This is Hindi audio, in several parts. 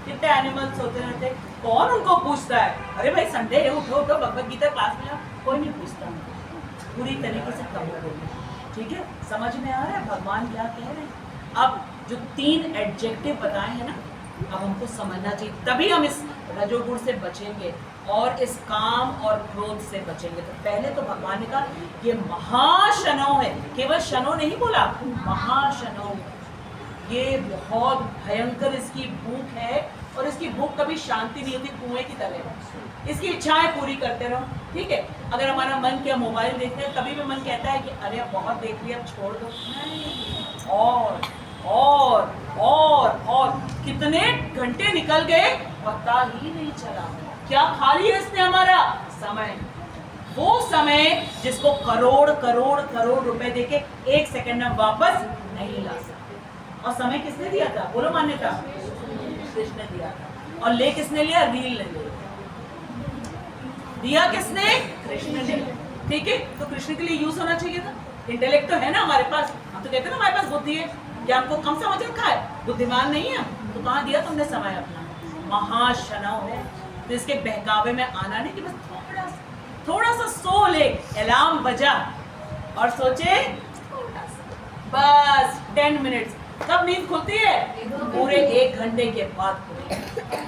कितने एनिमल्स होते रहते, कौन उनको पूछता है? अरे भाई संडे है, उठो उठो भगवत गीता क्लास में, कोई नहीं पूछता। पूरी तरीके से कवर होगी। ठीक है, समझ में आ रहा है भगवान क्या कह रहे हैं? अब जो 3 एडजेक्टिव बताए हैं ना, अब हमको समझना चाहिए, तभी हम इस रजोगुण से बचेंगे और इस काम और क्रोध से बचेंगे। तो पहले तो भगवान ने कहा ये महाशनो है, केवल शनो नहीं बोला, महाशनो। ये बहुत भयंकर इसकी भूख है और इसकी भूख कभी शांति नहीं होती, कुएं की तरह। इसकी इच्छाएं पूरी करते रहो। ठीक है, अगर हमारा मन क्या मोबाइल देख रहे हैं, कभी भी मन कहता है कि अरे अब बहुत देख लिया, अब छोड़ दो, नहीं, और कितने घंटे निकल गए पता ही नहीं चला। क्या खा लिया इसने हमारा समय, वो समय जिसको करोड़ करोड़ करोड़ रुपए देके 1 सेकंड में वापस नहीं ला सकते। और समय किसने दिया था? बोलो मान्यता, कृष्ण ने दिया था। और ले किसने लिया? रील ने दिया किसने? कृष्ण ने। ठीक है, तो कृष्ण के लिए यूज होना चाहिए था। इंटेलेक्ट तो है ना हमारे पास, हम तो कहते हैं ना हमारे पास बुद्धि है, क्या हमको कम समझ रखा है? बुद्धिमान नहीं है, तो कहाँ दिया तुमने समय अपना? महाशनव है। तो इसके बहकावे में आना नहीं कि बस थोड़ा सा सो ले, अलार्म बजा और सोचे बस 10 मिनट्स। कब नींद खुलती है? पूरे 1 घंटे के बाद खुलती है।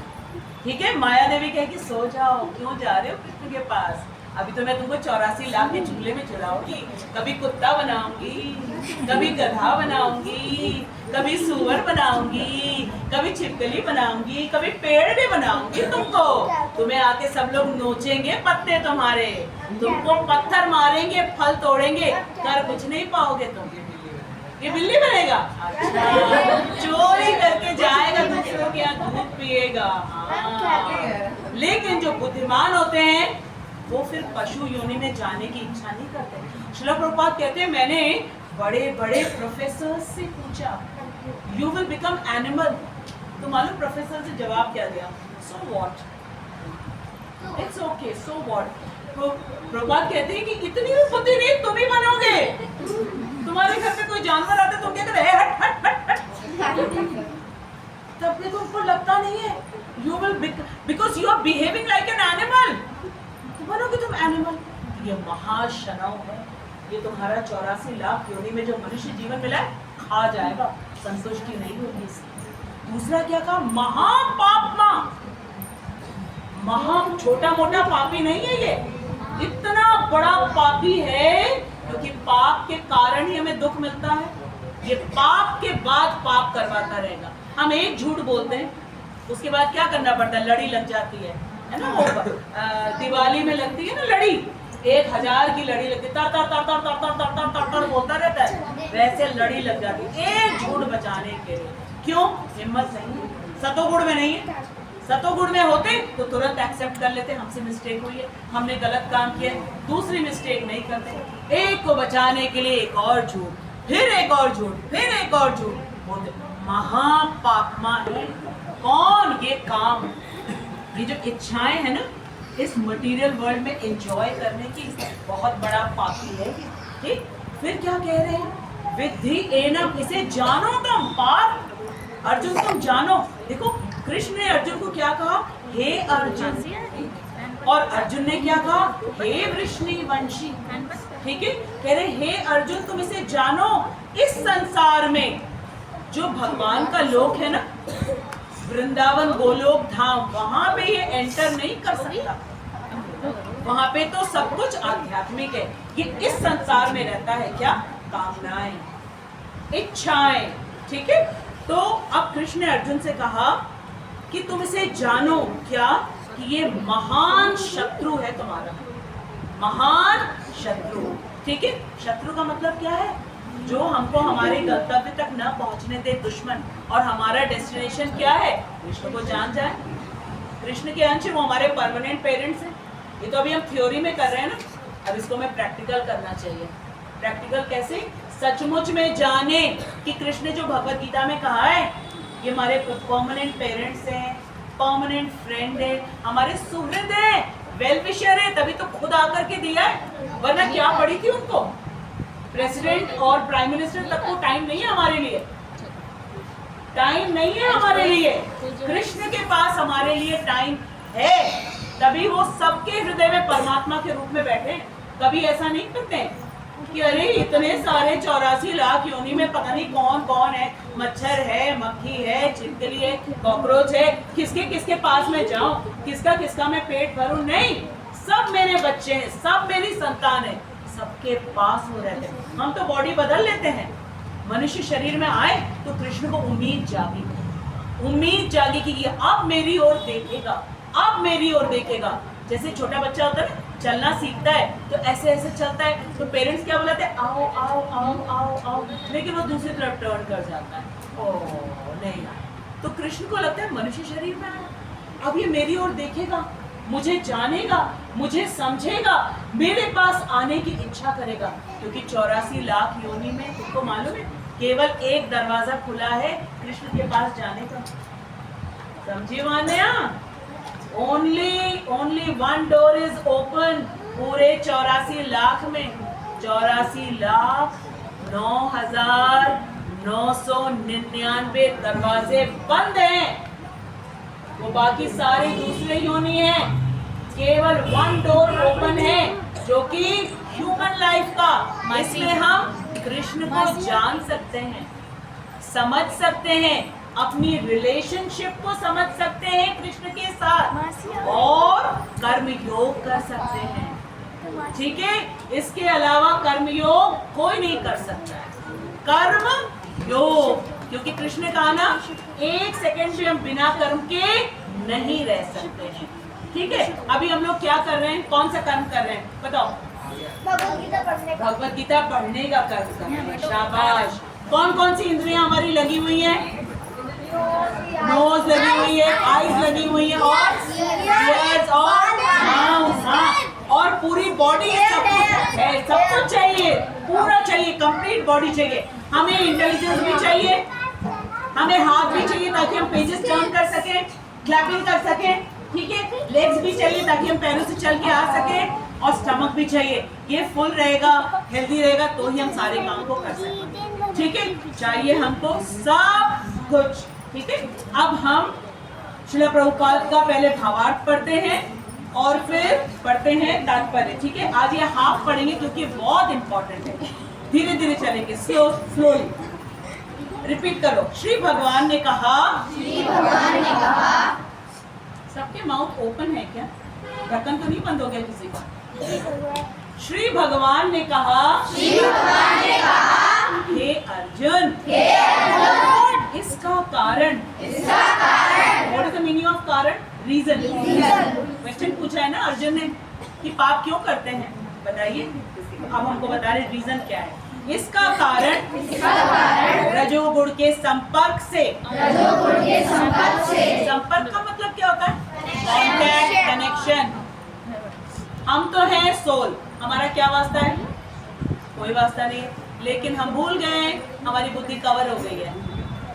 ठीक है, माया देवी कहे कि सो जाओ, क्यों जा रहे हो कृष्ण के पास? अभी तो मैं तुमको 84 लाख के झूले में चुराऊंगी, कभी कुत्ता बनाऊंगी, कभी गधा बनाऊंगी, कभी सुअर बनाऊंगी, कभी छिपकली बनाऊंगी, कभी पेड़ भी बनाऊंगी तुमको। तुम्हें आके सब लोग नोचेंगे पत्ते तुम्हारे, तुमको पत्थर मारेंगे, फल तोड़ेंगे, कर कुछ नहीं पाओगे तुम। ये बिल्ली बनेगा? चोरी करके जाएगा, दूसरों के यहाँ दूध पिएगा। हाँ। लेकिन जो बुद्धिमान होते हैं वो फिर पशु योनि में जाने की इच्छा नहीं करते। श्रील प्रभुपाद कहते हैं मैंने बड़े बड़े प्रोफेसर से पूछा, यू विल बिकम एनिमल। तो मालूम प्रोफेसर से जवाब क्या दिया? So what, it's okay, so what. तो प्रभुपाद कहते हैं कि इतनी भी बुद्धि नहीं, तुम ही बनोगे। तुम्हारे घर पे कोई जानवर आता तो क्या करे? हट हट हट हट। तब भी तुमको लगता नहीं है, you will because you are behaving like an animal, बनोगे तुम एनिमल। ये महाशनव है, ये तुम्हारा 84 लाख योनि में जो मनुष्य जीवन मिला है खा जाएगा, संतुष्टि नहीं होगी इसकी। दूसरा क्या कहा? महापापमा। महा छोटा मोटा पापी नहीं है ये, इतना बड़ा पापी है क्योंकि पाप के कारण ही हमें दुख मिलता है। ये पाप के बाद पाप करवाता रहेगा। हम एक झूठ बोलते हैं, उसके बाद क्या करना पड़ता है? लड़ी लग जाती है ना। वो दिवाली में लगती है ना लड़ी, 1000 की लड़ी लगती है, तर तर तर तर तर तर तर तर तर बोलता रहता है, वैसे लड़ी लग जाती है एक झूठ बचाने के लिए। क्यों? हिम्मत नहीं, सतोगुण में नहीं है। सतोगुण में होते तो तुरंत एक्सेप्ट कर लेते, हमसे मिस्टेक हुई है, हमने गलत काम किया, दूसरी मिस्टेक नहीं करते। एक को बचाने के लिए एक और झूठ, फिर एक और झूठ, फिर एक और झूठ बोलते। महापापमा है कौन? ये काम, ये जो इच्छाएं है ना इस मटेरियल वर्ल्ड में एंजॉय करने की, बहुत बड़ा पापी है। ठीक, फिर क्या कह रहे हैं? विद्धि एनम, इसे जानो तुम। पार अर्जुन तुम जानो। देखो कृष्ण ने अर्जुन को क्या कहा? हे अर्जुन। और अर्जुन ने क्या कहा? हे वृष्णिवंशी। ठीक है, कह रहे हे अर्जुन तुम इसे जानो, इस संसार में जो भगवान का लोक है ना, वृंदावन गोलोक धाम, वहां पे ये एंटर नहीं कर सकता। वहां पे तो सब कुछ आध्यात्मिक है। ये इस संसार में रहता है क्या? कामनाएं, इच्छाएं। ठीक है, तो अब कृष्ण ने अर्जुन से कहा कि तुम इसे जानो। क्या? कि ये महान शत्रु है तुम्हारा, महान शत्रु। ठीक है, शत्रु का मतलब क्या है? जो हमको हमारे गंतव्य तक न पहुंचने दे, दुश्मन। और हमारा डेस्टिनेशन क्या है? कृष्ण को जान जाए। कृष्ण के अंश वो हमारे परमानेंट पेरेंट्स हैं। ये तो अभी हम थ्योरी में कर रहे हैं ना, अब इसको हमें प्रैक्टिकल करना चाहिए। प्रैक्टिकल कैसे? सचमुच में जाने कि कृष्ण ने जो भगवत गीता में कहा है, ये हमारे परमानेंट पेरेंट्स हैं, परमानेंट फ्रेंड है, हमारे सुहृद है, वेल विशर है, तभी तो खुद आकर के दिया है। वरना क्या पड़ी थी उनको? प्रेसिडेंट और प्राइम मिनिस्टर तक को टाइम नहीं है हमारे लिए, टाइम नहीं है हमारे लिए। कृष्ण के हमारे लिए टाइम है, तभी वो सबके हृदय में परमात्मा के रूप में बैठे। कभी ऐसा नहीं करते कि अरे इतने सारे 84 लाख योनि में पता नहीं कौन कौन है, मच्छर है, मक्खी है, छिपकली है, कॉकरोच है, किसके किसके पास में जाऊं, किसका किसका मैं पेट भरूं। नहीं, सब मेरे बच्चे हैं, सब मेरी संतान है, सबके पास वो रहते हैं। हम तो बॉडी बदल लेते हैं, मनुष्य शरीर में आए तो कृष्ण को उम्मीद जागी, उम्मीद जागी कि ये अब मेरी ओर देखेगा, अब मेरी ओर देखेगा। जैसे छोटा बच्चा होता है ना, चलना सीखता है तो ऐसे ऐसे चलता है, तो पेरेंट्स क्या बुलाते हैं, आओ आओ आओ आओ आओ, लेकिन वो दूसरी तरफ टर्न कर जाता है, ओह नहीं आया। तो कृष्ण को लगता है मनुष्य शरीर में आया, अब ये मेरी ओर देखेगा, मुझे जानेगा, मुझे समझेगा, मेरे पास आने की इच्छा करेगा। क्योंकि 84 लाख योनि में तुमको मालूम है केवल एक दरवाजा खुला है कृष्ण के पास जाने का। समझी Manya? Only one door is open पूरे 84 लाख में। 84 लाख 9,999 दरवाजे बंद हैं, वो बाकी सारे दूसरे योनि हैं। केवल वन डोर ओपन है जो कि ह्यूमन लाइफ का। इसमें हम कृष्ण को जान सकते हैं, समझ सकते हैं, अपनी रिलेशनशिप को समझ सकते हैं कृष्ण के साथ, और कर्म योग कर सकते हैं। ठीक है, इसके अलावा कर्म योग कोई नहीं कर सकता है। कर्म योग, क्योंकि कृष्ण ने कहा ना, एक सेकंड भी हम बिना कर्म के नहीं रह सकते हैं। ठीक है, अभी हम लोग क्या कर रहे हैं, कौन सा कर्म कर रहे हैं बताओ? भगवत गीता पढ़ने का कर्म कर रहे हैं। शाबाश। कौन कौन सी इंद्रियां हमारी लगी हुई हैं? नोज लगी हुई है, आईज लगी हुई है, और ईयर्स और माउथ, हाँ, और पूरी बॉडी सब कुछ है, सब कुछ चाहिए, पूरा चाहिए, कंप्लीट बॉडी चाहिए। हमें इंटेलिजेंस भी चाहिए, हमें हाथ भी चाहिए ताकि हम पेजेस टर्न कर सकें, क्लैपिंग कर सकें। ठीक है, लेग्स भी चाहिए ताकि हम पैरों से चल के आ सकें, और स्टमक भी चाहिए। ये फुल रहेगा, हेल्दी रहेगा, तो ही हम सारे काम को कर सकते। ठीक है, चाहिए हमको सब कुछ। ठीक है, अब हम श्रील प्रभुपाद का पहले भावार्थ पढ़ते हैं और फिर पढ़ते हैं तात्पर्य। ठीक है, आज ये हाफ पढ़ेंगे क्योंकि बहुत इंपॉर्टेंट है। धीरे धीरे चलेंगे, स्लोली। रिपीट करो। श्री भगवान ने कहा, सबके माउथ ओपन है क्या? ढक्कन तो नहीं बंद हो गया किसी का? श्री भगवान ने कहा, हे अर्जुन, इसका कारण, what is the meaning of कारण? रीजन। क्वेश्चन पूछा है ना अर्जुन ने कि पाप क्यों करते हैं, बताइए। अब हमको बता रहे रीजन क्या है। इसका कारण रजोगुण के संपर्क से। संपर्क का मतलब क्या होता है? Contact, connection. हम तो हैं सोल, हमारा क्या वास्ता है? कोई वास्ता नहीं है, लेकिन हम भूल गए, हमारी बुद्धि कवर हो गई है,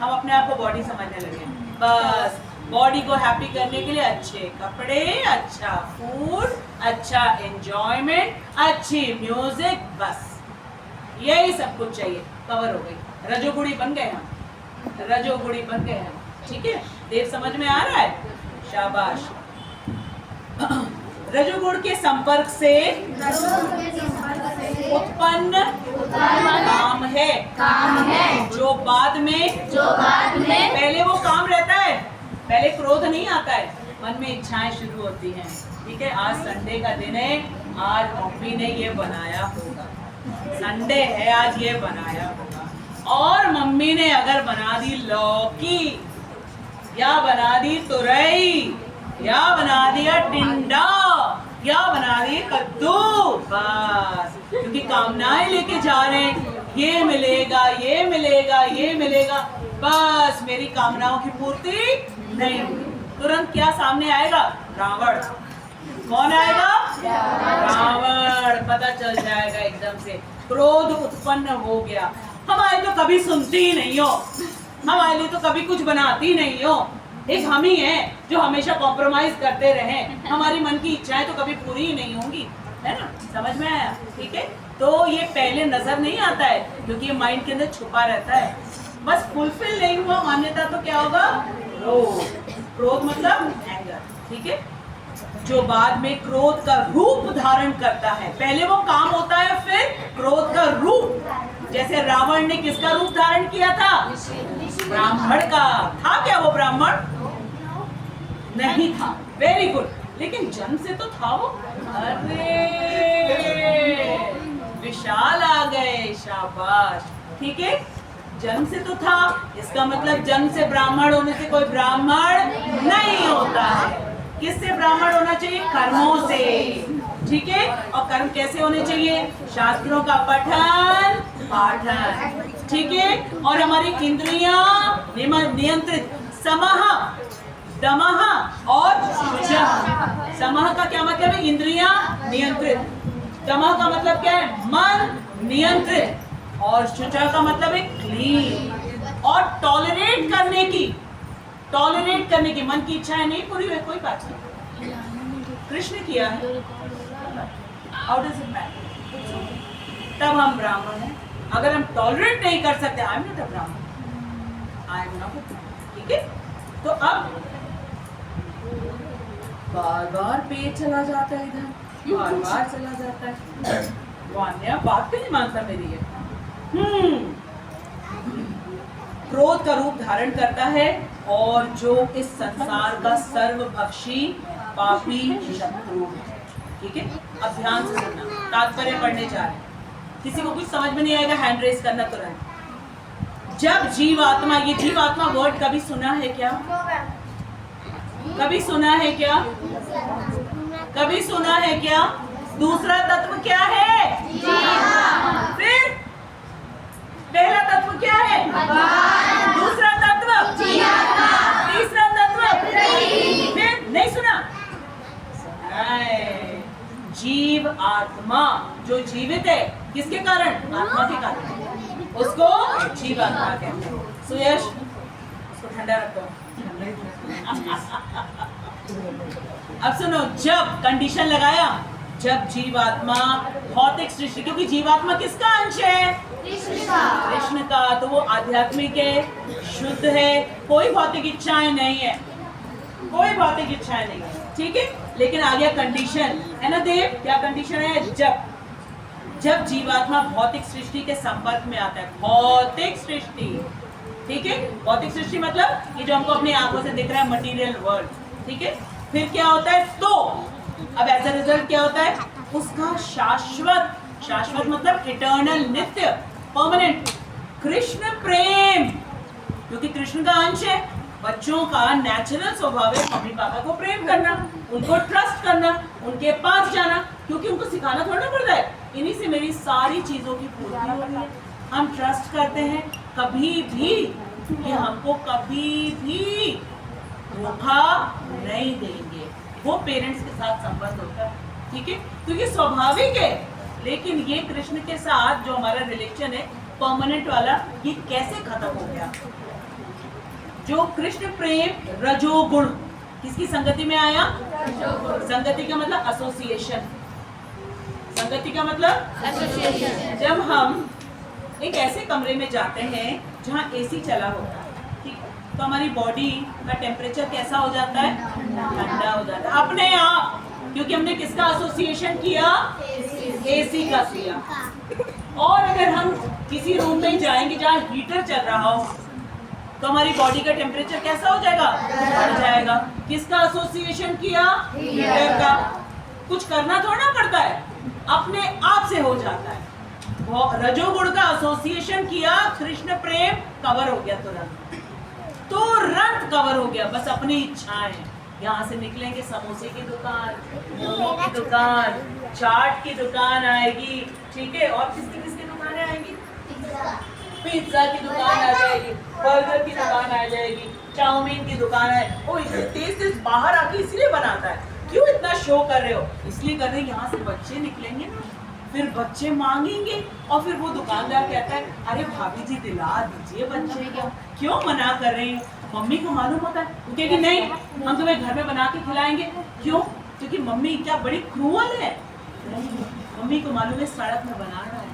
हम अपने आप को बॉडी समझने लगे। बस बॉडी को हैप्पी करने के लिए अच्छे कपड़े, अच्छा फूड, अच्छा एंजॉयमेंट, अच्छी म्यूजिक, बस यही सब कुछ चाहिए, कवर हो गई। रजोगुणी बन गए हम, रजोगुणी बन गए हम। ठीक है, देव समझ में आ रहा है? शाबाश। रजोगुण के संपर्क से उत्पन्न काम है, जो बाद में पहले वो काम रहता है, पहले क्रोध नहीं आता है, मन में इच्छाएं शुरू होती हैं। ठीक है, आज संडे का दिन है, आज मम्मी ने ये बनाया होगा, संडे है आज ये बनाया होगा, और मम्मी ने अगर बना दी लौकी, या बना दी तुरई, या बना दिया टिंडा, या बना दिए कद्दू, बस क्योंकि कामनाएं लेके जा रहे हैं, ये मिलेगा, ये मिलेगा, ये मिलेगा, बस मेरी कामनाओं की पूर्ति नहीं हुई। तुरंत क्या सामने आएगा? रावण। कौन आएगा? रावण। पता चल जाएगा एकदम से, क्रोध उत्पन्न हो गया। हमारे तो कभी सुनती ही नहीं हो, हमारे लिए तो कभी कुछ बनाती नहीं हो, एक हम ही हैं जो हमेशा कॉम्प्रोमाइज करते रहे, हमारी मन की इच्छाएं तो कभी पूरी ही नहीं होंगी, है ना? समझ में आया? ठीक है, तो ये पहले नजर नहीं आता है क्योंकि ये माइंड के अंदर छुपा रहता है। बस फुलफिल नहीं हुआ मान्यता तो क्या होगा? रोग। क्रोध मतलब एंगर, ठीक है, जो बाद में क्रोध का रूप धारण करता है। पहले वो काम होता है, फिर क्रोध का रूप। जैसे रावण ने किसका रूप धारण किया था? ब्राह्मण का। था क्या वो ब्राह्मण? नहीं था। Very good. लेकिन जन्म से तो था वो। अरे विशाल आ गए, शाबाश, ठीक है, जन्म से तो था। इसका मतलब जन्म से ब्राह्मण होने से कोई ब्राह्मण नहीं होता है। किससे ब्राह्मण होना चाहिए? कर्मों से, ठीक है। और कर्म कैसे होने चाहिए? शास्त्रों का पठन पाठन, ठीक है। और हमारी इंद्रियां नियंत्रित, समह दमह और शुचः। समह का क्या मतलब है? इंद्रियां नियंत्रित। दमह का मतलब क्या है? मन नियंत्रित। और शुचः का मतलब है क्लीन। और टॉलरेट करने की, मन की इच्छाएं नहीं पूरी हुई, कोई बात नहीं, कृष्ण किया है, हाउ डज इट मैटर? तब हम ब्राह्मण हैं। अगर हम टॉलरेट नहीं कर सकते, आई एम नॉट अ ब्राह्मण, आई एम नॉट, ठीक है। तो अब बार बार पेट चला जाता है, इधर बार बार चला जाता है, वान्या बात भी नहीं मानता मेरी है। क्रोध का रूप धारण करता है और जो इस संसार का सर्वभक्षी पापी शत्रु है, ठीक है। अब ध्यान से सुनना, तात्पर्य पढ़ने जा रहे हैं। किसी को कुछ समझ में नहीं आएगा, हैंड रेज करना तुरंत। जब जीवात्मा, ये जीवात्मा वर्ड कभी सुना है क्या? कभी सुना है क्या? कभी सुना है क्या? दूसरा तत्व क्या है? फिर पहला तत्व क्या है? दूसरा तत्व, तीसरा तत्व, फिर नहीं सुना? जीव आत्मा, जो जीवित है, किसके कारण? आत्मा के कारण, उसको जीव आत्मा कहते हैं। सुयश, उसको ठंडा रखो। अब सुनो, जब कंडीशन लगाया, जब जीवात्मा भौतिक सृष्टि, क्योंकि जीवात्मा किसका अंश है? कृष्ण का, तो वो आध्यात्मिक है, शुद्ध है, कोई भौतिक इच्छाएं नहीं है, कोई भौतिक इच्छाएं नहीं है, ठीक है। लेकिन आ गया कंडीशन, है ना देव? क्या कंडीशन है? जब जीवात्मा भौतिक सृष्टि के संपर्क में आता है, भौतिक सृष्टि, ठीक है, भौतिक सृष्टि मतलब ये जो हमको अपनी आंखों से दिख रहा है, मटेरियल वर्ल्ड, ठीक है। फिर क्या होता है? तो अब एज अ रिजल्ट क्या होता है? उसका शाश्वत, शाश्वत मतलब इटर्नल, नित्य, परमानेंट कृष्ण प्रेम, क्योंकि कृष्ण का अंश है। बच्चों का नेचुरल स्वभाव है मम्मी पापा को प्रेम करना, उनको ट्रस्ट करना, उनके पास जाना, क्योंकि उनको सिखाना थोड़ा पड़ता है। इन्हीं से मेरी सारी चीजों की पूर्ति हो रही है। हम ट्रस्ट करते हैं, कभी भी ये हमको कभी भी धोखा नहीं देंगे। वो पेरेंट्स के साथ संबंध होता है, ठीक है, तो ये स्वाभाविक है। लेकिन ये कृष्ण के साथ जो हमारा रिलेशन है परमानेंट वाला, ये कैसे खत्म हो गया? जो कृष्ण प्रेम रजोगुण, किसकी संगति में आया? संगति का मतलब एसोसिएशन, संगति का मतलब एसोसिएशन। जब हम एक ऐसे कमरे में जाते हैं जहाँ एसी चला होता है, ठीक, तो हमारी बॉडी का टेम्परेचर कैसा हो जाता है? ठंडा हो जाता है अपने आप, क्योंकि हमने किसका एसोसिएशन किया? एसी का किया। और अगर हम किसी रूम में जाएंगे जहाँ हीटर चल रहा हो, तो हमारी बॉडी का टेम्परेचर कैसा हो जाएगा? बढ़ जाएगा। किसका एसोसिएशन किया? हीटर का। कुछ करना थोड़ा पड़ता है, अपने आप से हो जाता है। रजोगुण का एसोसिएशन किया, कृष्ण प्रेम कवर हो गया, तुरंत कवर हो गया। बस अपनी इच्छाएं, यहाँ से निकलेंगे समोसे की दुकान, मोमो की दुकान, चाट की दुकान आएगी, ठीक है, और किसकी किसकी दुकानें आएंगी? पिज्जा की दुकान आ जाएगी, बर्गर की दुकान आ जाएगी, चाउमीन की दुकान है। ओ तेज तेज बाहर आके इसलिए बनाता है, क्यों इतना शो कर रहे हो? इसलिए कर रहे हैं, यहाँ से बच्चे निकलेंगे ना, फिर बच्चे मांगेंगे, और फिर वो दुकानदार कहता है, अरे भाभी जी दिला दीजिए बच्चे को, क्यों मना कर रहे हैं? मम्मी को मालूम होता है, वो कहेगी नहीं हम तुम्हें घर में बना के खिलाएंगे। क्यों? क्योंकि मम्मी क्या बड़ी क्रूअल है? नहीं, मम्मी को मालूम है सड़क में बना रहा है,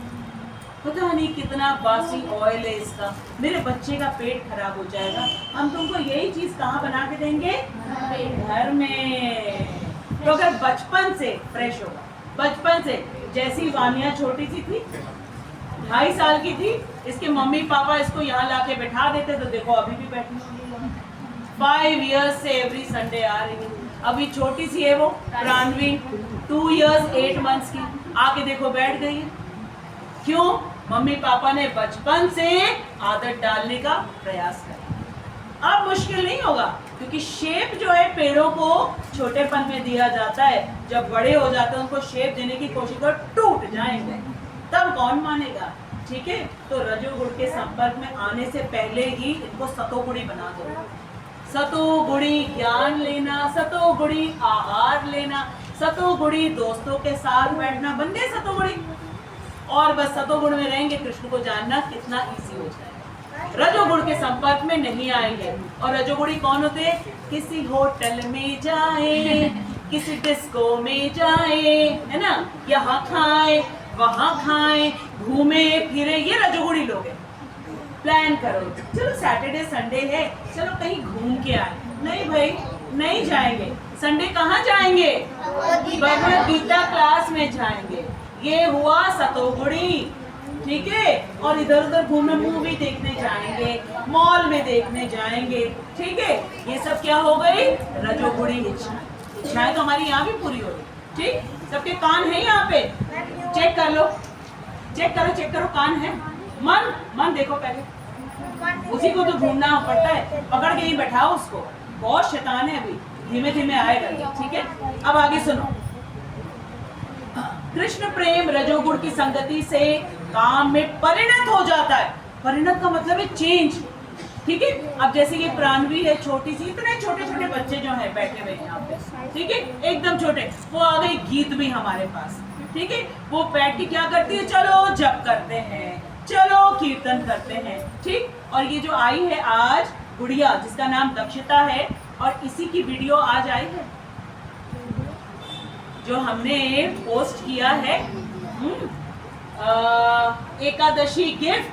पता नहीं कितना बासी ऑयल है इसका, मेरे बच्चे का पेट खराब हो जाएगा। हम तुमको यही चीज कहाँ बना के देंगे? घर में। तो अगर बचपन से फ्रेश होगा, बचपन से, जैसी वानिया छोटी सी थी, 2.5 साल की थी, इसके मम्मी पापा इसको यहाँ लाके बैठा देते तो देखो अभी भी बैठी होगी। 5 years से एवरी संडे आ रही है। अभी छोटी सी है वो प्राणवी, 2 years 8 months की, आके देखो बैठ गई है। क्यों? मम्मी पापा ने बचपन से आदत डालने का प्रयास किया। अब मुश्किल नहीं होगा, क्योंकि शेप जो है पेड़ों को छोटेपन में दिया जाता है, जब बड़े हो जाते हैं उनको शेप देने की कोशिश कर टूट जाएंगे, तब कौन मानेगा? ठीक है, तो रजोगुण के संपर्क में आने से पहले ही इनको सतोगुणी बना दो। सतोगुणी ज्ञान लेना, सतोगुणी आहार लेना, सतोगुणी दोस्तों के साथ बैठना, बन गए सतोगुणी। और बस सतोगुण में रहेंगे, कृष्ण को जानना कितना इजी हो जाएगा। रजोगुण के संपर्क में नहीं आएंगे। और रजोगुणी कौन होते हैं? किसी होटल में जाए, किसी डिस्को में जाए, है ना, यहाँ खाए वहाँ खाए, घूमे फिरे, ये रजोगुणी लोग हैं। प्लान करो, चलो सैटरडे संडे है, चलो कहीं घूम के आए। नहीं भाई, नहीं जाएंगे। संडे कहाँ जाएंगे? भगवद गीता क्लास में जाएंगे। ये हुआ सतोगुणी, ठीक है। और इधर उधर घूमने, मूवी देखने जाएंगे, मॉल में देखने जाएंगे, ठीक है। ये सब क्या हो गई? रजोगुणी इच्छाएं। इच्छाएं तो हमारी यहाँ भी पूरी हो गई, ठीक। सबके कान है यहाँ पे, चेक कर लो, चेक करो, चेक करो, कान है। मन, मन देखो पहले, उसी को तो ढूंढना पड़ता है, पकड़ के ही बैठाओ उसको, बहुत शैतान है, अभी धीमे धीमे आएगा, ठीक है। अब आगे सुनो। कृष्ण प्रेम रजोगुण की संगति से काम में परिणत हो जाता है। परिणत का मतलब है चेंज, ठीक है। अब जैसे ये प्राणवी है, छोटी सी, इतने छोटे छोटे बच्चे जो हैं बैठे हुए यहाँ पे, ठीक है, एकदम छोटे, वो आ गई गीत भी हमारे पास, ठीक है। वो बैठ के क्या करती है? चलो जप करते हैं, चलो कीर्तन करते हैं, ठीक। और ये जो आई है आज गुड़िया, जिसका नाम दक्षिता है, और इसी की वीडियो आज आई है जो हमने पोस्ट किया है, एकादशी गिफ्ट,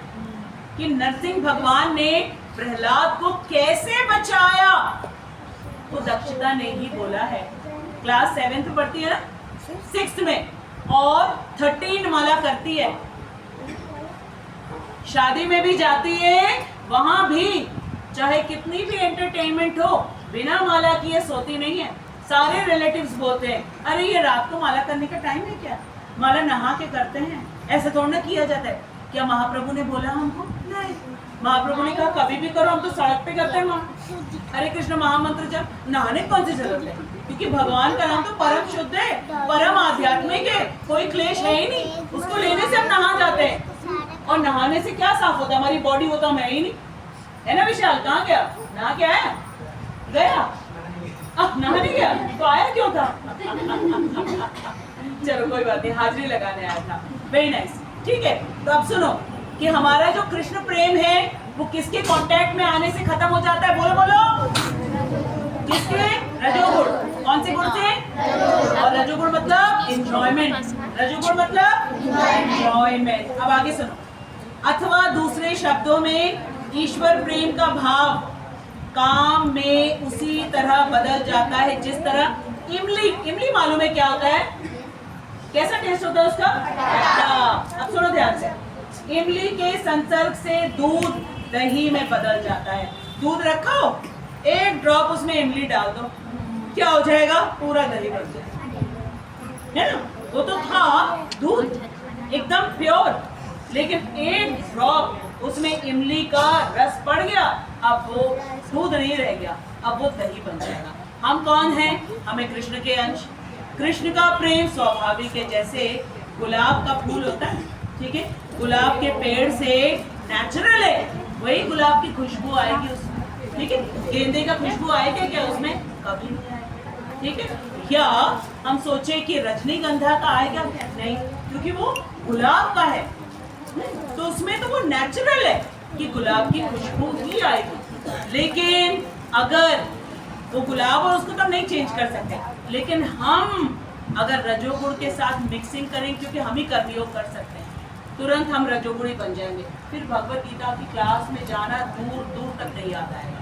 कि नरसिंह भगवान ने प्रहलाद को कैसे बचाया, तो दक्षिता ने ही बोला है। क्लास 7th पढ़ती है ना, 6th में, और 13 माला करती है, शादी में भी जाती है, वहां भी चाहे कितनी भी एंटरटेनमेंट हो, बिना माला किए सोती नहीं है। सारे रिलेटिव्स बोलते हैं, अरे ये रात को माला करने का टाइम है क्या? माला नहा के करते हैं, ऐसा थोड़ा ना किया जाता है। क्या महाप्रभु ने बोला हमको? नहीं। महाप्रभु ने कहा कभी भी करो, हम तो सड़क पे करते हैं हरे कृष्ण महामंत्र जब, नहाने कौन सी जरूरत है? क्योंकि भगवान का नाम तो परम शुद्ध है, परम आध्यात्मिक है, कोई क्लेश है ही नहीं, उसको लेने से हम नहा जाते हैं। और नहाने से क्या साफ होता है? हमारी बॉडी वो तो हम है ही नहीं, है ना विशाल? कहाँ गया? नहा के आया? गया? नहा नहीं गया तो आया क्यों था? चलो कोई बात नहीं, हाजिरी लगाने आया था। वेरी नाइस, ठीक है। तो अब सुनो कि हमारा जो कृष्ण प्रेम है वो किसके कांटेक्ट में आने से खत्म हो जाता है? बोलो बोलो, किसके? रजोगुण। कौन से गुण से? और रजोगुण मतलब एंजॉयमेंट, रजोगुण मतलब एंजॉयमेंट। अब आगे सुनो। अथवा दूसरे शब्दों में ईश्वर प्रेम का भाव काम में उसी तरह बदल जाता है जिस तरह इमली, इमली मालूम है क्या होता है? कैसा टेस्ट होता है उसका? अब सुनो ध्यान से। इमली के संसर्ग से दूध दही में बदल जाता है। दूध रखो, 1 ड्रॉप उसमें इमली डाल दो, क्या हो जाएगा? पूरा दही बन जाएगा, है ना। वो तो था दूध एकदम प्योर, लेकिन 1 ड्रॉप उसमें इमली का रस पड़ गया, अब वो दूध नहीं रह गया, अब वो दही बन जाएगा। हम कौन हैं? हमें कृष्ण के अंश, कृष्ण का प्रेम स्वाभाविक है। जैसे गुलाब का फूल होता है, ठीक है, गुलाब के पेड़ से नेचुरल है, वही गुलाब की खुशबू आएगी उसमें, ठीक है। गेंदे का खुशबू आएगा क्या उसमें? कभी नहीं आएगा, ठीक है। क्या हम सोचे कि रजनीगंधा का आएगा? नहीं, क्योंकि वो गुलाब का है, तो उसमें तो वो नेचुरल है कि गुलाब की खुशबू ही आएगी। लेकिन अगर वो गुलाब, और उसको तो हम नहीं चेंज कर सकते, लेकिन हम अगर रजोगुण के साथ मिक्सिंग करें, क्योंकि हम ही कर्मयोग कर सकते हैं, तुरंत हम रजोगुणी बन जाएंगे, फिर भगवत गीता की क्लास में जाना दूर दूर तक नहीं याद आएगा।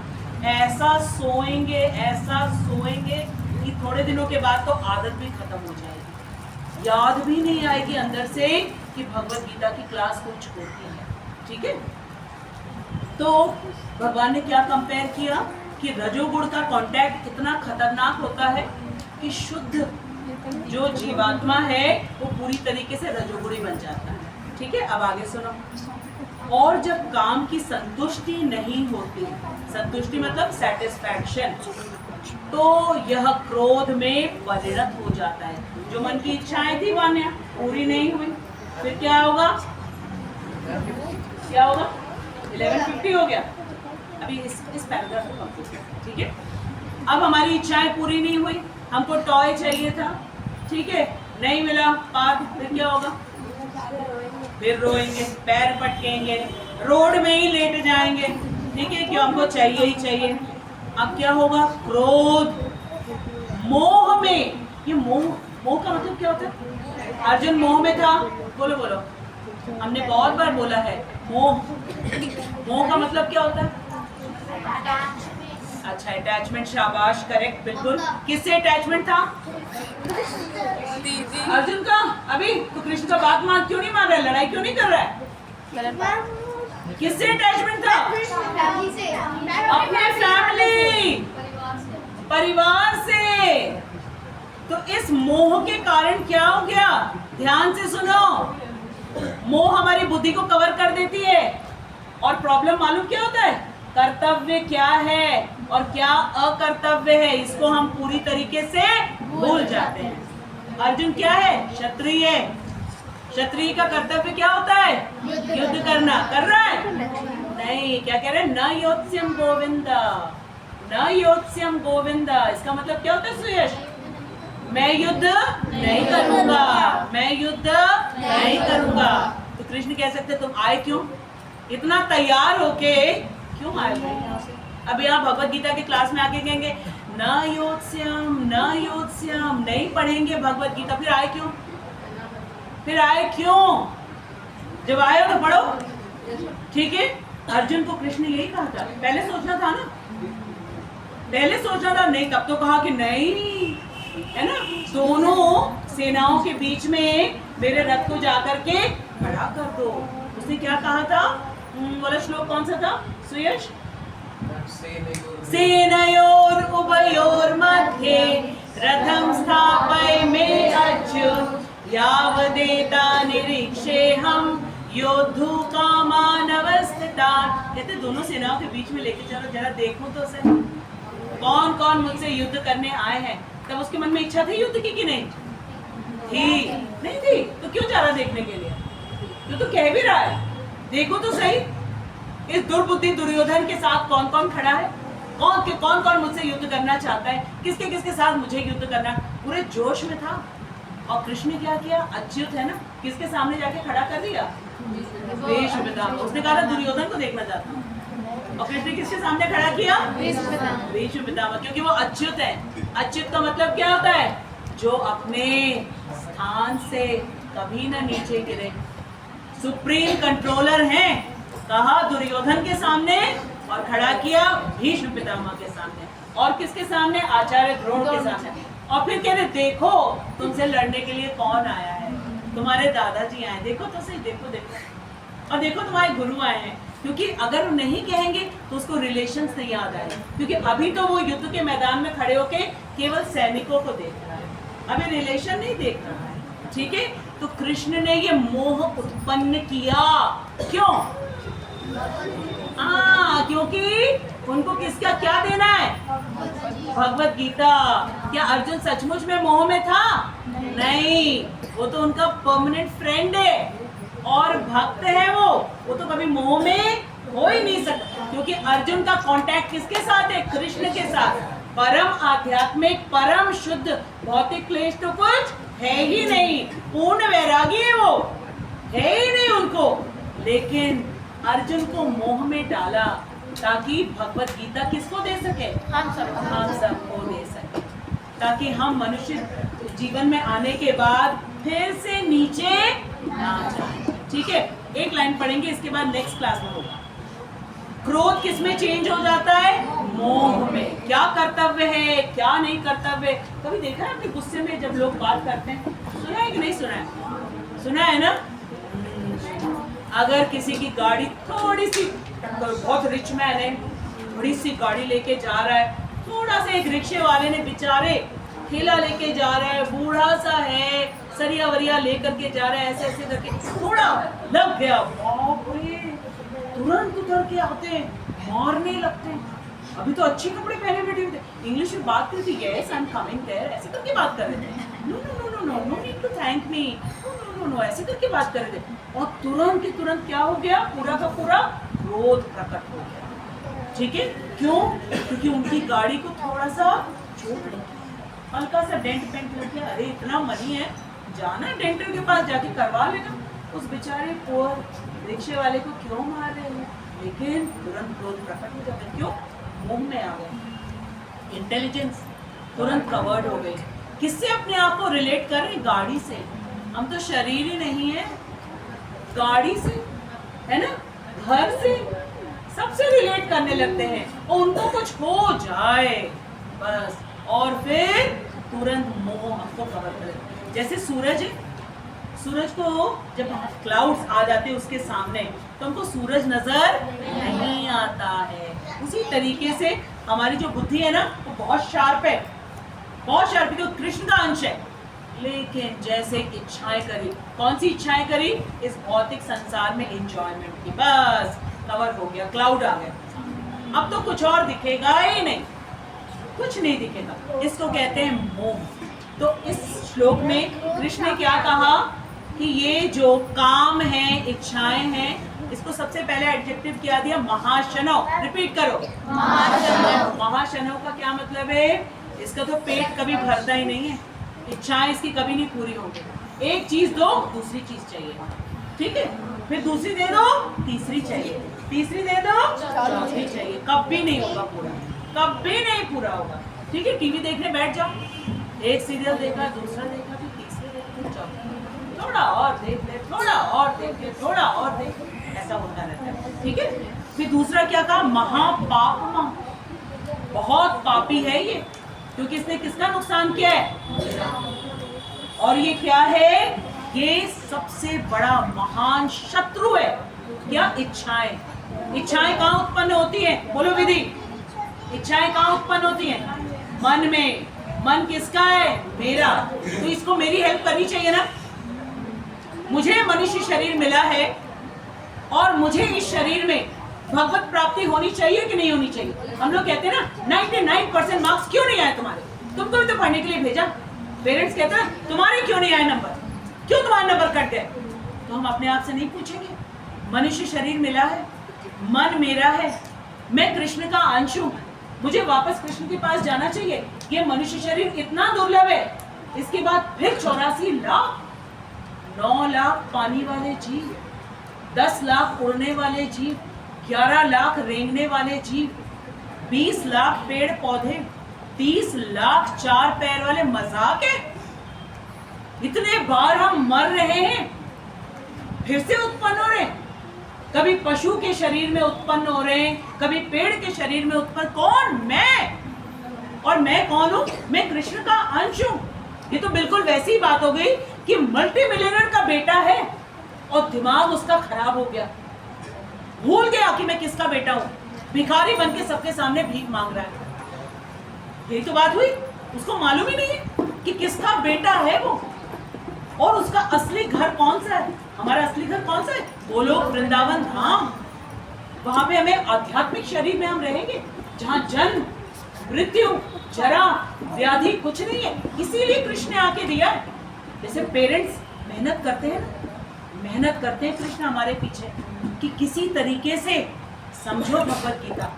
ऐसा सोएंगे कि थोड़े दिनों के बाद तो आदत भी खत्म हो जाएगी, याद भी नहीं आएगी अंदर से कि भगवत गीता की क्लास कुछ होती है। ठीक है, तो भगवान ने क्या कंपेयर किया कि रजोगुण का कांटेक्ट इतना खतरनाक होता है कि शुद्ध जो जीवात्मा है वो पूरी तरीके से रजोगुणी बन जाता है। ठीक है, अब आगे सुनो। और जब काम की संतुष्टि नहीं होती, संतुष्टि मतलब सेटिस्फैक्शन, तो यह क्रोध में परिणत हो जाता है। जो मन की इच्छाएं थी वान्या पूरी नहीं हुई, फिर क्या होगा? 1150 हो गया। अभी इस पैराग्राफ को कंप्लीट करें। ठीक है, अब हमारी इच्छाएं पूरी नहीं हुई, हमको टॉय चाहिए था, ठीक है, नहीं मिला पाद, फिर क्या होगा? फिर रोएंगे, पैर पटकेंगे, रोड में ही लेट जाएंगे। ठीक है, क्यों? हमको चाहिए ही चाहिए। अब क्या होगा? क्रोध, मोह में। ये मोह का मतलब क्या होता है? अर्जुन मोह में था। बोलो बोलो, हमने बहुत बार बोला है मोह का मतलब क्या होता है? अच्छा, अटैचमेंट, शाबाश, करेक्ट, बिल्कुल। किससे अटैचमेंट था? अर्जुन का। अभी तो कृष्ण का बात मान क्यों नहीं मान रहा है? लड़ाई क्यों नहीं कर रहा है? किससे अटैचमेंट था? अपने फैमिली, परिवार से। तो इस मोह के कारण क्या हो गया? ध्यान से सुनो, मोह हमारी बुद्धि को कवर कर देती है, और प्रॉब्लम मालूम क्या होता है? कर्तव्य क्या है और क्या अकर्तव्य है, इसको हम पूरी तरीके से भूल जाते हैं। अर्जुन क्या है? क्षत्रिय। क्षत्रिय का कर्तव्य क्या होता है? युद्ध करना। कर रहा है? नहीं। क्या कह रहे हैं? न योत्स्यम गोविंद, न योत्स्यम गोविंद। इसका मतलब क्या होता है सुयश? मैं युद्ध नहीं करूंगा, मैं युद्ध नहीं करूंगा। तो कृष्ण कह सकते तुम आए क्यों? इतना तैयार होके क्यों आए भाई यहाँ से? अब यहाँ भगवत गीता की क्लास में आके कहेंगे न योत्स्यम, न योत्स्यम, नहीं पढ़ेंगे भगवत गीता, फिर आए क्यों? फिर आए क्यों? जब आए हो तो पढ़ो। ठीक है, अर्जुन को कृष्ण ने यही कहा था। पहले सोचना था ना, पहले सोचना था, नहीं तब तो कहा कि नहीं, है ना, दोनों सेनाओं के बीच में मेरे रथ को जाकर के खड़ा कर दो। उसने क्या कहा था? वाला श्लोक कौन सा था सुयश? सेनयोर उभयोर मध्ये रथम स्थापयमे अच्युत यावदेता निरीक्षेऽहं योद्धु कामानवस्थितान्। कहते दोनों सेनाओं के बीच में लेके चलो, जरा देखो तो सही कौन कौन मुझसे युद्ध करने आए हैं। तब उसके मन में इच्छा थी युद्ध की कि नहीं थी? नहीं थी, तो क्यों जा रहा देखने के लिए? तो कह भी रहा है देखो तो सही, इस दुर्बुद्धि दुर्योधन के साथ कौन कौन खड़ा है, कौन कौन मुझसे युद्ध करना चाहता है, किसके किसके साथ मुझे युद्ध करना। पूरे जोश में था। और कृष्ण ने क्या किया? अच्युत है ना, किसके सामने जाके खड़ा कर दिया? भीष्म पितामह। उसने कहा था दुर्योधन को देखना चाहता हूँ, और कृष्ण किसके सामने खड़ा किया? भीष्म पितामह, क्योंकि वो अच्युत है। अच्युत का मतलब क्या होता है? जो अपने स्थान से कभी ना नीचे गिरे, सुप्रीम कंट्रोलर हैं। कहा दुर्योधन के सामने और खड़ा किया भीष्म पितामह के सामने, और किसके सामने? आचार्य द्रोण के सामने। और फिर कह रहे देखो तुमसे लड़ने के लिए कौन आया है, तुम्हारे दादाजी आए, देखो तो सही, देखो देखो, और देखो तुम्हारे गुरु आए हैं। क्योंकि अगर नहीं कहेंगे तो उसको रिलेशंस नहीं याद आए, क्योंकि अभी तो वो युद्ध के मैदान में खड़े होके केवल सैनिकों को देख रहा है, अभी रिलेशन नहीं देख रहा है। ठीक है, तो कृष्ण ने ये मोह उत्पन्न किया। क्यों? क्योंकि उनको किसका क्या देना है? भगवत गीता। क्या अर्जुन सचमुच में मोह में था? नहीं, वो तो उनका परमानेंट फ्रेंड है और भक्त है। वो तो कभी मोह में हो ही नहीं सकता, क्योंकि अर्जुन का कांटेक्ट किसके साथ है? कृष्ण के साथ। परम आध्यात्मिक, परम शुद्ध, भौतिक क्लेश तो कुछ है ही नहीं, पूर्ण वैरागी है, वो है ही नहीं उनको। लेकिन अर्जुन को मोह में डाला ताकि भगवत गीता किसको दे सके? हम सबको दे सके, ताकि हम मनुष्य जीवन में आने के बाद फिर से नीचे ना जाए। ठीक है, एक लाइन पढ़ेंगे, इसके बाद नेक्स्ट क्लास में होगा। क्रोध किस में चेंज हो जाता है? मोह में। क्या कर्तव्य है, क्या नहीं कर्तव्य। कभी देखा है आपने गुस्से में जब लोग बात करते हैं? सुना है कि नहीं सुना है? सुना है ना? अगर किसी की गाड़ी थोड़ी सी, बहुत रिच मैन है, थोड़ी सी गाड़ी लेके जा रहा है, थोड़ा सा एक रिक्शे वाले ने बेचारे ठेला लेके जा रहा है, बूढ़ा सा है, सरिया वरिया लेकर के जा रहा है, ऐसे ऐसे करके थोड़ा लग गया, बाप रे, तुरंत उतर के आते हैं, मारने लगते हैं। अभी तो अच्छे कपड़े पहने बैठे हुए थे, इंग्लिश में बात करती, yes I am coming there, ऐसे करके बात कर रहे थे। No no no no no no need to thank me, no no no, ऐसे करके बात कर रहे थे। और तुरंत के तुरंत क्या हो गया? पूरा का पूरा क्रोध प्रकट हो गया। ठीक है, क्यों? क्योंकि उनकी गाड़ी को थोड़ा सा चोट लगी, हल्का सा डेंट पेंट लग गया। अरे इतना मनी है, जाना डेंटर के पास जाके करवा लेना। उस बेचारे पोर रिक्शे वाले को क्यों मार रहे हैं? लेकिन तुरंत क्रोध प्रकट हो जाता है। क्यों? मुंह में आ गए, इंटेलिजेंस तुरंत कवर्ड हो गई। किससे अपने आप को रिलेट कर रहे? गाड़ी से। हम तो शरीर ही नहीं है, गाड़ी से, है ना, घर से, सबसे रिलेट करने लगते हैं। और उनको कुछ हो जाए बस, और फिर तुरंत मोह हमको कवर करे। जैसे सूरज है, सूरज को जब क्लाउड्स आ जाते हैं उसके सामने तो हमको सूरज नजर नहीं आता है। उसी तरीके से हमारी जो बुद्धि है ना, वो बहुत शार्प है, बहुत शार्प है, क्योंकि कृष्ण का अंश है। लेकिन जैसे इच्छाएं करी, कौन सी इच्छाएं करी? इस भौतिक संसार में एंजॉयमेंट की, बस कवर हो गया, क्लाउड आ गया। अब तो कुछ और दिखेगा ही नहीं, कुछ नहीं दिखेगा। इसको कहते हैं मोह। तो इस श्लोक में कृष्ण ने क्या कहा कि ये जो काम है, इच्छाएं हैं, इसको सबसे पहले एडजेक्टिव क्या दिया? महाशनव। रिपीट करो, महाशनव। महाशनव का क्या मतलब है? इसका तो पेट कभी भरता ही नहीं है, इच्छाएं इसकी कभी नहीं पूरी होंगी। एक चीज दो, दूसरी चीज चाहिए, ठीक है, फिर दूसरी दे दो, तीसरी चाहिए, तीसरी दे दो, चौथी चाहिए। कभी नहीं होगा पूरा, कभी नहीं पूरा होगा। ठीक है, टीवी देखने बैठ जाओ, एक सीरियल देखा, दूसरा देखा, फिर तीसरा देखा, चौथा, थोड़ा और देख ले, थोड़ा और देख ले, थोड़ा और देख ले, ऐसा होता रहता है। ठीक है, फिर दूसरा क्या कहा? महापापमा, बहुत पापी है ये, क्योंकि इसने किसका नुकसान किया है? और ये क्या है? ये सबसे बड़ा महान शत्रु है। क्या? इच्छाएं। इच्छाएं कहाँ उत्पन्न होती हैं? बोलो विधि, इच्छाएं कहाँ उत्पन्न होती हैं? मन में। मन किसका है? मेरा। तो इसको मेरी हेल्प करनी चाहिए ना। मुझे मनुष्य शरीर मिला है और मुझे इस शरीर में भगवत प्राप्ति होनी चाहिए कि नहीं होनी चाहिए? हम लोग कहते हैं ना 99% मार्क्स क्यों नहीं आए तुम्हारे? तुमको भी तो पढ़ने के लिए भेजा। पेरेंट्स कहते हैं तुम्हारे क्यों नहीं आए नंबर, क्यों तुम्हारे नंबर कट गए? तो हम अपने आप से नहीं पूछेंगे? मनुष्य शरीर मिला है, मन मेरा है, मैं कृष्ण का अंश हूँ, मुझे वापस कृष्ण के पास जाना चाहिए। ये मनुष्य शरीर इतना दुर्लभ है, इसके बाद फिर 84 लाख, 9 लाख पानी वाले जीव, 10 लाख उड़ने वाले जीव, 11 लाख रेंगने वाले जीव, 20 लाख पेड़ पौधे, 30 लाख 4 पैर वाले। मजाक है? इतने बार हम मर रहे हैं, फिर से उत्पन्न हो रहे हैं। कभी पशु के शरीर में उत्पन्न हो रहे हैं, कभी पेड़ के शरीर में उत्पन्न। कौन? मैं। और मैं कौन हूं? मैं कृष्ण का अंश हूं। ये तो बिल्कुल वैसी ही बात हो गई कि मल्टी मिलियनर का बेटा है और दिमाग उसका खराब हो गया, भूल गया कि मैं किसका बेटा हूं, भिखारी बन के सबके सामने भीख मांग रहा है। यही तो बात हुई। उसको मालूम ही नहीं है कि किसका बेटा है वो, और उसका असली घर कौन सा है। हमारा असली घर कौन सा है? बोलो, वृंदावन धाम। वहां पे हमें आध्यात्मिक शरीर में हम रहेंगे, जहां जन्म, मृत्यु, जरा, व्याधि कुछ नहीं है। इसीलिए कृष्ण ने आके दिया है। जैसे पेरेंट्स मेहनत करते हैं, मेहनत करते हैं कृष्ण हमारे पीछे कि किसी तरीके से समझो भगवत गीता।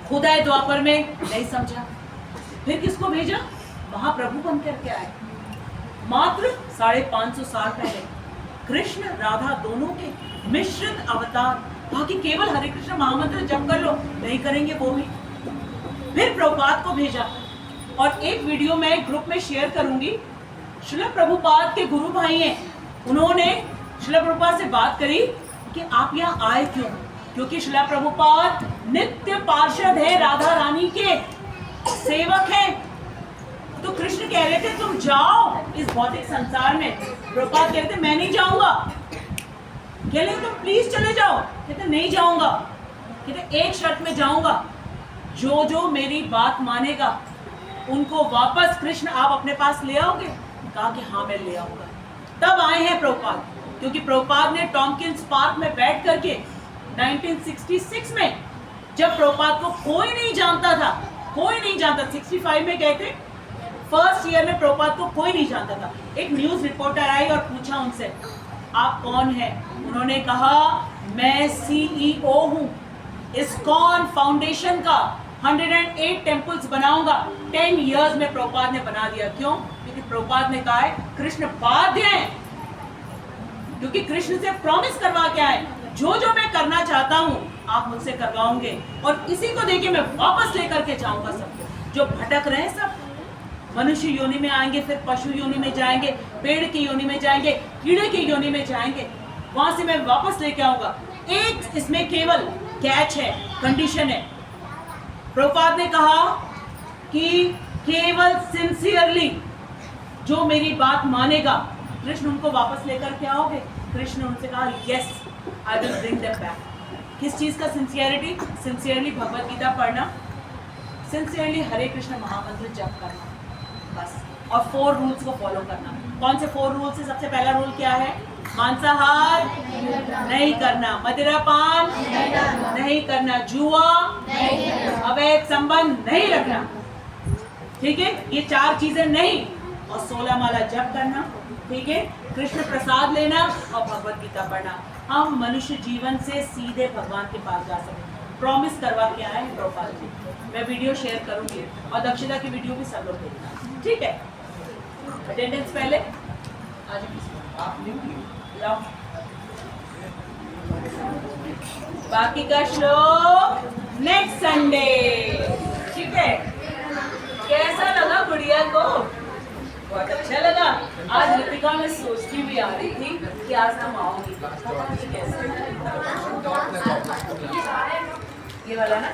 खुदाए द्वापर में नहीं समझा, फिर किसको भेजा? महाप्रभु बन करके आए। मात्र 550 साल पहले कृष्ण राधा दोनों के मिश्रित अवतार। बाकी केवल हरे कृष्ण महामंत्र जप कर लो, नहीं करेंगे वो भी। फिर प्रभुपाद को भेजा, और एक वीडियो मैं ग्रुप में शेयर करूंगी। श्रील प्रभुपाद के गुरु भाई हैं, उन्होंने श्रील प्रभुपाद से बात करी कि आप यहाँ आए क्यों, क्योंकि श्रील प्रभुपाद नित्य पार्षद है, राधा रानी के सेवक हैं। तो कृष्ण कह रहे थे तुम जाओ इस भौतिक संसार में। प्रभुपाद कह रहे थे मैं नहीं जाऊंगा। कह रहे तुम प्लीज चले जाओ। कहते नहीं जाऊंगा। कहते एक शर्त में जाऊंगा, जो जो मेरी बात मानेगा उनको वापस कृष्ण आप अपने पास ले आओगे। कहा कि हाँ मैं ले आऊंगा। तब आए हैं प्रभुपाद, क्योंकि प्रभुपाद ने टॉम्किंस पार्क में बैठ करके 1966 में, जब प्रभुपाद को कोई नहीं जानता था, कोई नहीं जानता, 65 में गए थे, फर्स्ट ईयर में प्रभुपाद को कोई नहीं जानता था। एक न्यूज रिपोर्टर आई और पूछा उनसे आप कौन हैं? उन्होंने कहा मैं सीईओ हूं इस्कॉन फाउंडेशन का, 108 टेम्पल्स बनाऊंगा। 10 इयर्स में प्रभुपाद ने बना दिया। क्यों? क्योंकि प्रभुपाद ने कहा है कृष्ण बाध्य है, क्योंकि कृष्ण से प्रॉमिस करवा के आए जो जो मैं करना चाहता हूं आप मुझसे करवाओगे, और इसी को देके मैं वापस लेकर के जाऊंगा सबको। जो भटक रहे हैं सब मनुष्य योनि में आएंगे, फिर पशु योनि में जाएंगे, पेड़ की योनि में जाएंगे, कीड़े की योनि में जाएंगे, वहां से मैं वापस लेके आऊंगा। एक इसमें केवल कैच है, कंडीशन है। प्रभुपाद ने कहा कि केवल सिंसियरली जो मेरी बात मानेगा कृष्ण उनको वापस लेकर के आओगे। कृष्ण उनसे कहा yes I will bring them back. किस चीज का सिंसियरिटी? सिंसियरली भगवत गीता पढ़ना, सिंसियरली हरे कृष्ण महामंत्र जप करना, बस। और 4 रूल्स को फॉलो करना। कौन से 4 रूल्स है? सबसे पहला रूल क्या है? मांसाहार नहीं करना, मदिरापान नहीं करना, जुआ, अवैध संबंध नहीं रखना, ठीक है? ये 4 चीजें नहीं, और 16 माला जप करना, ठीक है? कृष्ण प्रसाद लेना और भगवत गीता पढ़ना। हम मनुष्य जीवन से सीधे भगवान के पास जा सकते। प्रॉमिस करवा के आए हैं प्रभुपाद जी। मैं वीडियो शेयर करूंगी और दक्षिणा की वीडियो भी सब लोग देखना, ठीक है? अटेंडेंस पहले आज लाओ। बाकी का श्लोक नेक्स्ट संडे, ठीक है? कैसा लगा गुड़िया को? बहुत अच्छा लगा। आज ऋतिका में सोचती भी आ रही थी कि आज हम आओगी, कैसे ये वाला ना।